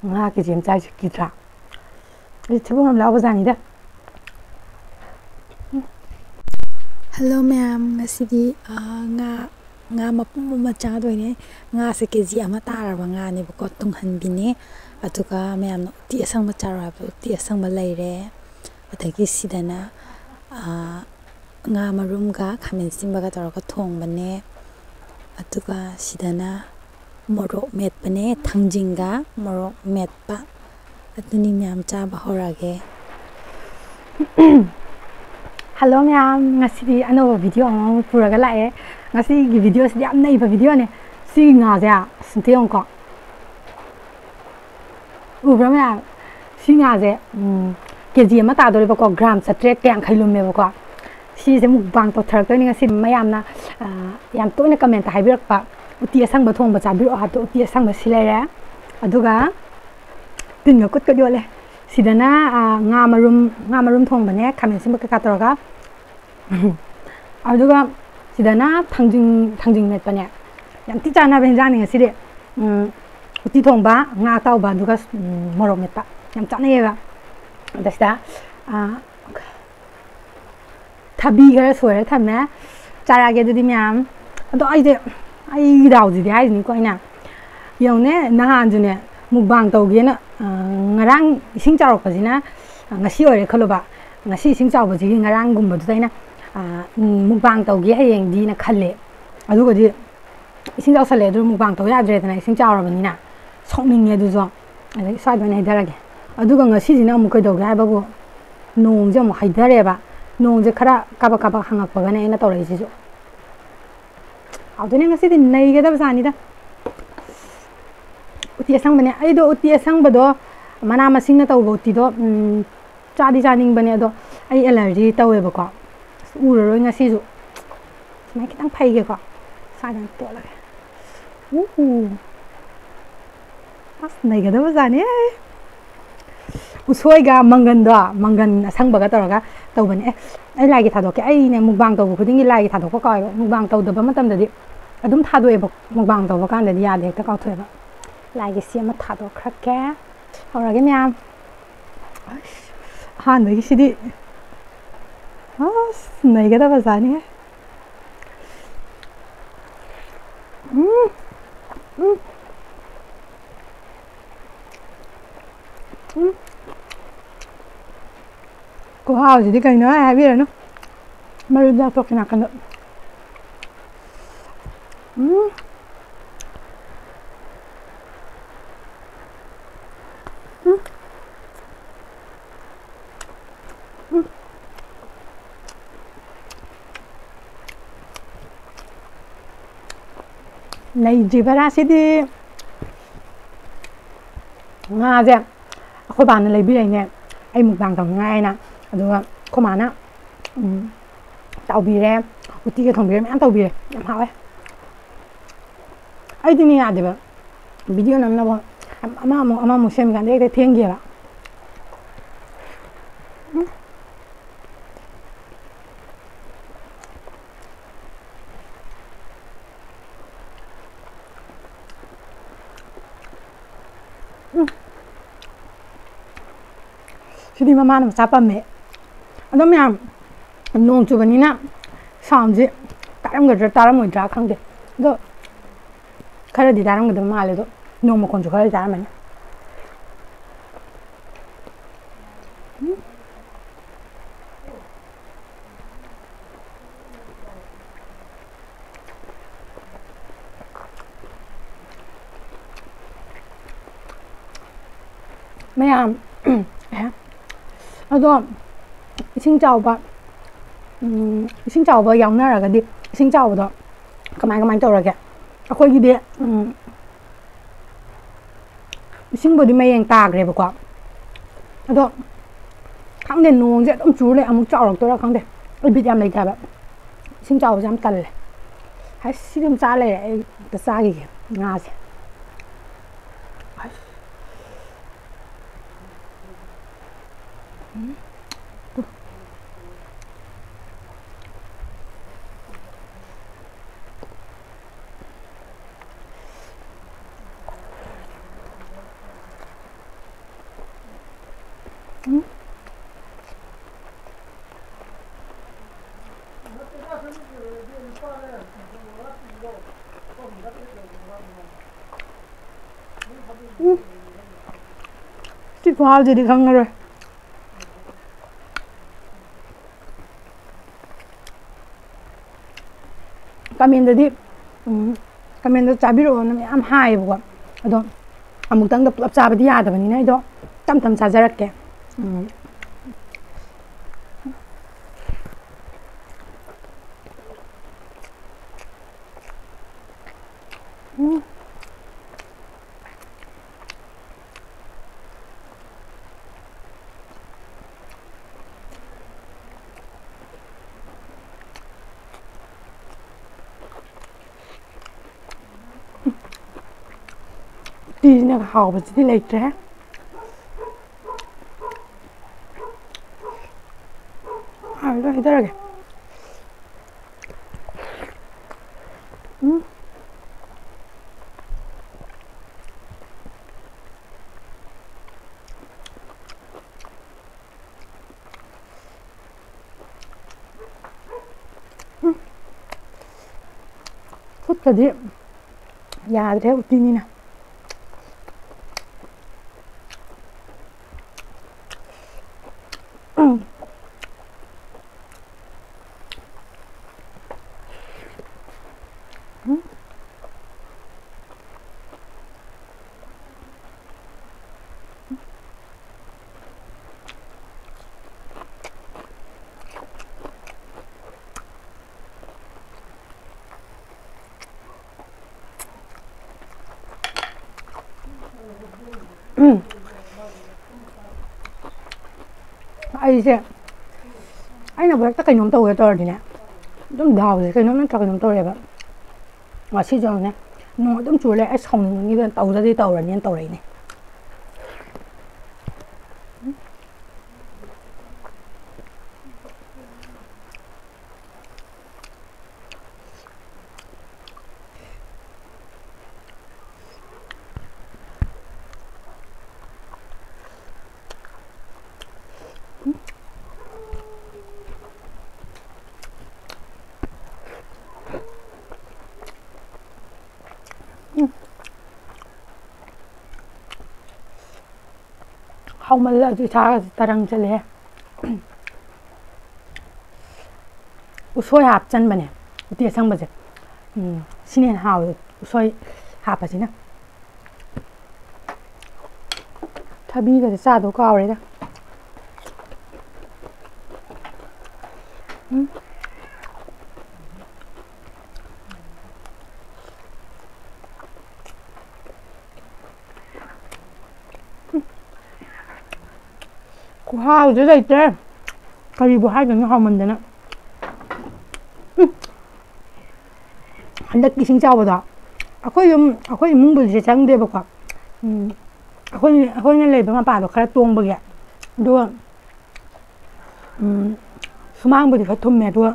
nga ke jim chai ki tra chibu ngam law bazani da hello ma'am ngasidi nga mapum macha doine nga se keji ama taraba nga ne ko tunghanbine atuka ma'am no ti asang macha ra ti asang ma leire atagi sidana nga marum ga khamen simba ga tor ka thong bane atuka sidana morok met bane thangjinga morok met pa atuni ma'am cha ba horage hello ma'am ngasidi ano video ang puraga lae ngasi gi video si yam nei ba video ne si nga ja sinteong ko ubra ma'am si nga je kg ma ta do ba ko gram sa trek yang khailum me ba ko si je muk bang to thar to ni ngasi mayam na yam to ne comment hai birak pa uti asang ba thong ba cha bi ha to uti asang ba silai ra aduga tin ga kut ka yo le sidana nga marum thong ba ne khamen sim ka tor ga aduga sidana thangjing met pa ne yam ti cha na ben jang ni si de uti thong ba nga taw ba duga morok met pa yam cha ne ba dasta thabi ga soire thamna chara ge di myam ado ai daw ji dai ni ko ina yong ne na han ju ne mukbang taw ge na ngarang ising charok pa jina ngasi ore khalo ba ngasi ising chaw ba ji ngarang gum ba du na mukbang taw ge hayeng di na khalle adu ga di ising chaw sale du mukbang taw ya dre na ising chaw ra ba ni na sokning ye du zo ai sai ba ne dara ge adu ga ngasi jina mu kai daw ge ba go nong je mu haidare ba nong je khara kaba hangak pa ga ne na taw rai ji jo adu ne ngasi di nei ge da ba sani da uti asang bane ai do uti asang ba do mana masing na taw go ti do chadi chaning bane do ai allergy tawe ba ko uro roi ngasi ju mai kitang phai ge ko sa dan to la as nei ga da ba jani usoi ga mangan asang ba ga tor ga taw bane ai lai gi tha do ke ai ne mukbang taw khuding gi lai gi tha do ko ko mukbang taw da ba matam da di adum tha do e ba mukbang taw ba kan da ya de ta ka thoi ba lai gi sia ma tha do khra ke hora ge myam ha nei gi si di nei ga da ba jani cô hao gì đi cây nữa ai biết rồi nó mà ra tôi cái nào cần nữa này chỉ phải ra xí đi nga dẹp khôi bàn lấy bi này nè ai một vàng tổng ngay nè được khôi bàn á tàu bì em uti cái thùng bì em ăn tàu bì em hao ấy ai đi nhà được video nằm đâu ama một xem cái đấy thiên gì vậy Jadi mama nam sapa me, ada me am nong tu bani na, samje taram geder taram mo dra khang de, do khara di taram geder ma le do nong mo kon ju khara taram me. Me am ado ising chaw ba yang na ra ga di ising chaw do kamai taw ra ge akhoi gi de ising bo di mai yang ta gre ba ko ado khang de nong je dom chu le amuk chaw ra to ra khang de bit yam lai ta ba ising chaw jam tal le hai si dum cha le ta sa gi nga se ที่ฟ้าจะดีครั้งเลย까면들이 까면들 짜비로는 ям 하이고 아도 아무튼 더 잡아도 야다 보니네 이도 땀땀 자잘할게 đi nha hầu mà chỉ lấy trẻ đây đây kìa phút rồi đi già theo tin như nè 이제 아이나 왜 딱히 놈 떠오게 떨어지냐 좀 나오지 그 놈은 저기 놈 떠오래 봐 시전에 너좀 줄래 애 성능이 떠오르지 떠오르니 떠오르네 không mà là chị ta đang chơi lẽ usoy hạp chân mà nè tiệt sang mà gì xin hẹn hào usoy hạp à gì nè thay bi cái xa đồ cao đấy đó wow dưới đây chứ cái gì hai cái hòm mình đấy nè 한dak 기신 잡아다 아코이 뭉불 제 장대 버거 아코이 레베만 봐도 그래 똥버게 도 수망부디 가 톰매도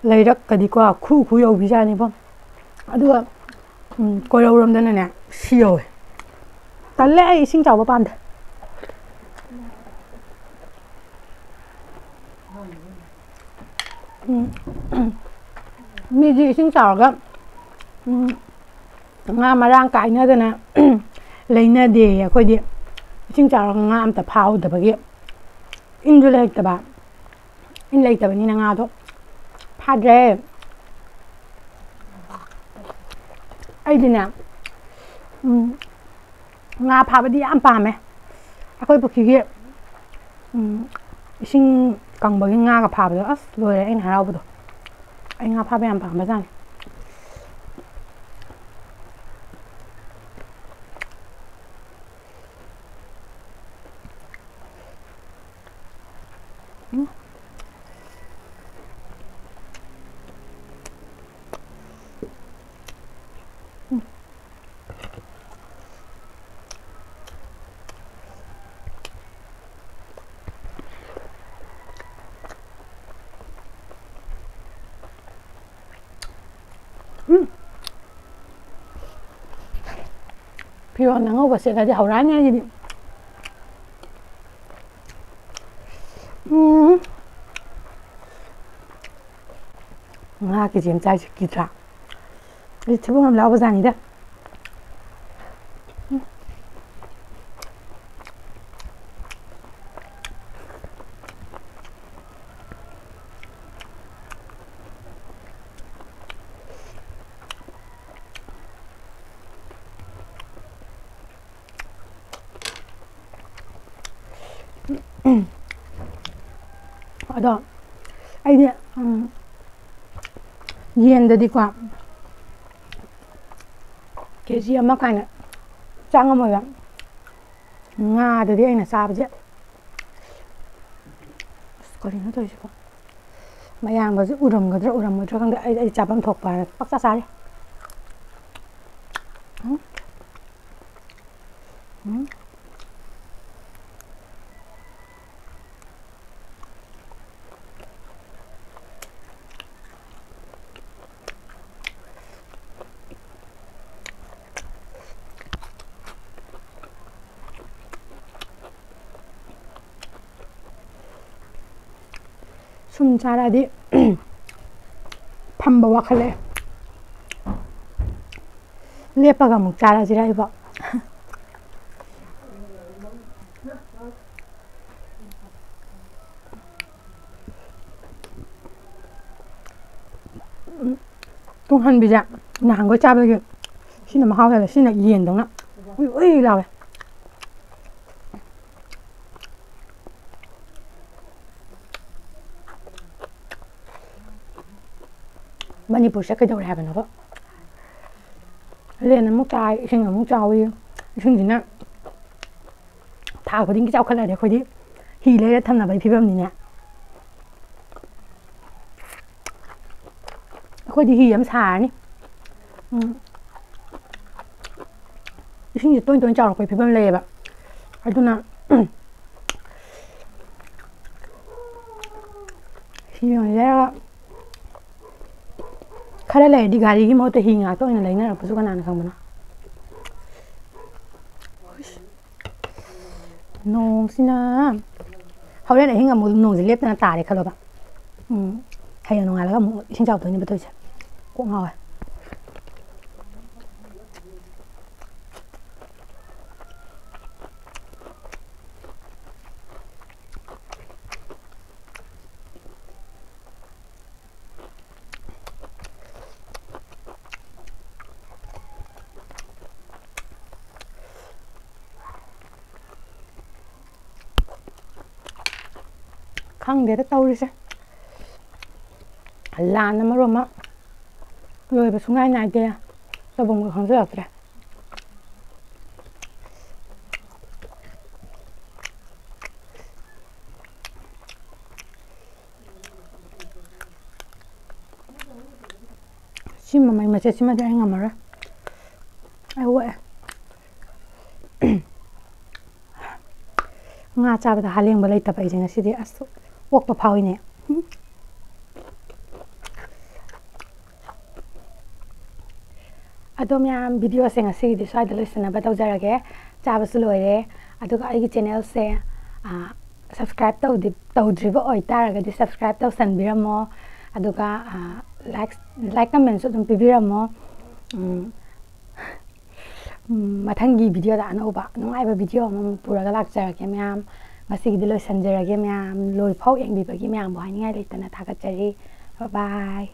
레이락 가디고 쿠쿠요 비자니 봐 아두가 고려오름되는 시요 달래 이 신잡아 반대มีจีsinh sảoก็งามมาร่างกายเนี่ยนะเลยเนี่ยเดียค่อยเดียsinh sảoงามแต่เผาแต่บางทีอินดูเล็กแต่แบบอินเล็กแต่แบบนี้นะงาทุกพาดเร่ไอ้ดิเนี่ยงาพาไปดีอันปามไหมค่อยบอกขี้เกียจsinh càng bởi nga gặp phá rồi rồi anh hào rồi anh ngáp phá bên phẳng mà ra 필요한 거 봤어요. 가지 하우라냐 이리 ꯉꯥ ꯀꯦꯖꯤ ꯑꯃ ꯆꯥꯏꯁꯦ ꯀꯤꯗ꯭ꯔꯥ ꯑꯩ ꯊꯤꯕꯣꯡ ꯌꯥꯝ ꯂꯥꯎꯕꯖꯥꯠꯅꯤꯗ ꯑꯗꯣ ꯑꯩꯗꯤ ꯌꯦꯟꯗꯗꯤꯀꯣ ꯀꯦꯖꯤ ꯑꯃ ꯀꯥꯏꯅ ꯆꯪꯉꯝꯃꯣꯏꯕ ꯉꯥꯗꯗꯤ ꯑꯩꯅ ꯆꯥꯕꯁꯦ ꯀꯔꯤꯅꯣ ꯇꯧꯔꯤꯁꯤꯕꯣ ꯃꯌꯥꯝꯒꯁꯦ ꯎꯔꯝꯒꯗ꯭ꯔꯥ ꯎꯔꯝꯃꯣꯏꯗ꯭ꯔꯥ ꯈꯪꯗꯦ ꯑꯩ ꯆꯥꯐꯝ ꯊꯣꯛꯄ ꯍꯥꯏꯅ ꯄꯛꯆꯥ ꯆꯥꯔꯤ ꯁꯨꯝ ꯆꯥꯔꯛꯑꯗꯤ ꯐꯝꯕ ꯋꯥꯈꯠꯂꯛꯑꯦ ꯂꯦꯞꯄꯒ ꯑꯃꯨꯛ ꯆꯥꯔꯁꯤꯔ ꯑꯩꯕꯣ ꯇꯨꯡꯍꯟꯕꯤꯁꯦ ꯅꯍꯥꯟꯈꯣꯏ ꯆꯥꯕꯒꯤ ꯁꯤꯅ ꯃꯍꯥꯎ ꯍꯦꯜꯂꯦ ꯁꯤꯅ ꯌꯦꯟꯗꯧꯅ ꯎꯏ ꯎꯏ ꯂꯥꯎꯋꯦ ꯃꯅꯤꯄꯨꯔꯁꯦ ꯀꯩꯗꯧꯔꯦ ꯍꯥꯏꯕꯅꯣꯕ ꯂꯦꯟ ꯑꯃꯨꯛ ꯇꯥꯏ ꯏꯁꯤꯡ ꯑꯃꯨꯛ ꯆꯥꯎꯏ ꯏꯁꯤꯡꯁꯤꯅ ꯊꯥ ꯈꯨꯗꯤꯡꯒꯤ ꯆꯥꯎꯈꯠꯂꯛꯑꯗꯤ ꯑꯩꯈꯣꯏꯗꯤ ꯍꯤ ꯂꯩꯔ ꯊꯝꯅꯕꯒꯤ ꯐꯤꯕꯝꯅꯤꯅꯦ ꯑꯩꯈꯣꯏꯗꯤ ꯍꯤ ꯑꯃ ꯁꯥꯔꯅꯤ ꯏꯁꯤꯡꯁꯦ ꯇꯣꯏ ꯇꯣꯏꯅ ꯆꯥꯎꯔꯛꯄꯒꯤ ꯐꯤꯕꯝ ꯂꯩꯌꯦꯕ ꯑꯗꯨꯅ ꯍꯤ ꯑꯣꯏꯅ ꯂꯩꯔꯒ ꯈꯔ ꯂꯩꯔꯗꯤ ꯒꯥꯔꯤꯒꯤ ꯃꯍꯨꯠꯇ ꯍꯤ ꯉꯥꯛꯇ ꯑꯣꯏꯅ ꯂꯩꯅꯔꯛꯄꯁꯨ ꯀꯅꯥꯅ ꯈꯪꯕꯅꯣ ꯅꯣꯡꯁꯤꯅ ꯍꯣꯔꯦꯟ ꯑꯍꯤꯡ ꯑꯃꯨꯛ ꯅꯣꯡꯁꯦ ꯂꯦꯞꯇꯅ ꯇꯥꯔꯦ ꯈꯜꯂꯣꯕ ꯍꯌꯦꯡ ꯅꯣꯡꯉꯥꯜꯂꯒ ꯑꯃꯨꯛ ꯏꯁꯤꯡ ꯆꯥꯎꯗꯣꯏꯅꯦꯕ ꯇꯧꯔꯤꯁꯦ ꯀꯣꯛ ꯉꯥꯎꯋꯦ ꯈꯪꯗꯦꯗ ꯇꯧꯔꯤꯁꯦ ꯂꯥꯟꯅ ꯃꯔꯣꯟ ꯑꯃ ꯂꯣꯏꯕ ꯁꯨꯡꯅꯥꯏ ꯅꯥꯏꯗꯦ ꯇꯧꯐꯝꯒ ꯈꯪꯖꯤꯜꯂꯛꯇ꯭ꯔꯦ ꯁꯤ ꯃꯃꯩ ꯃꯆꯦꯠꯁꯤꯃꯗꯤ ꯑꯩ ꯉꯝꯃꯔꯣꯏ ꯑꯩ ꯑꯣꯛꯑꯦ ꯉꯥ ꯆꯥꯕꯗ ꯍꯥꯂꯦꯡꯕ ꯂꯩꯇꯕ ꯑꯩꯁꯦ ꯉꯁꯤꯗꯤ ꯑꯁ ꯑꯣꯛꯄ ꯐꯥꯎꯏꯅꯦ ꯑꯗꯣ ꯃꯌꯥꯝ ꯚꯤꯗꯤꯑꯣꯁꯦ ꯉꯁꯤꯒꯤꯗꯤ ꯁ꯭ꯋꯥꯏꯗ ꯂꯣꯏꯁꯤꯟꯅꯕ ꯇꯧꯖꯔꯒꯦ ꯆꯥꯕꯁꯨ ꯂꯣꯏꯔꯦ ꯑꯗꯨꯒ ꯑꯩꯒꯤ ꯆꯦꯅꯦꯜꯁꯦ ꯁꯕꯁꯀ꯭ꯔꯥꯏꯕ ꯇꯧꯗ꯭ꯔꯤꯕ ꯑꯣꯏꯇꯥꯔꯒꯗꯤ ꯁꯕꯁꯀ꯭ꯔꯥꯏꯕ ꯇꯧꯁꯟꯕꯤꯔꯝꯃꯣ ꯑꯗꯨꯒ ꯂꯥꯏꯛ ꯀꯃꯦꯟꯁꯨ ꯑꯗꯨꯝ ꯄꯤꯕꯤꯔꯝꯃꯣ ꯃꯊꯪꯒꯤ ꯚꯤꯗꯤꯑꯣꯗ ꯑꯅꯧꯕ ꯅꯨꯡꯉꯥꯏꯕ ꯚꯤꯗꯤꯑꯣ ꯑꯃꯃꯨꯛ ꯄꯨꯔꯒ ꯂꯥꯛꯆꯔꯒꯦ ꯃꯌꯥꯝ ꯉꯁꯤꯒꯤꯗꯤ ꯂꯣꯏꯁꯟꯖꯔꯒꯦ ꯃꯌꯥꯝ ꯂꯣꯏꯐꯥꯎ ꯌꯦꯡꯕꯤꯕꯒꯤ ꯃꯌꯥꯝꯕꯨ ꯍꯥꯏꯅꯤꯡꯉꯥꯏ ꯂꯩꯇꯅ ꯊꯥꯒꯠꯆꯔꯤ ꯕꯥꯏ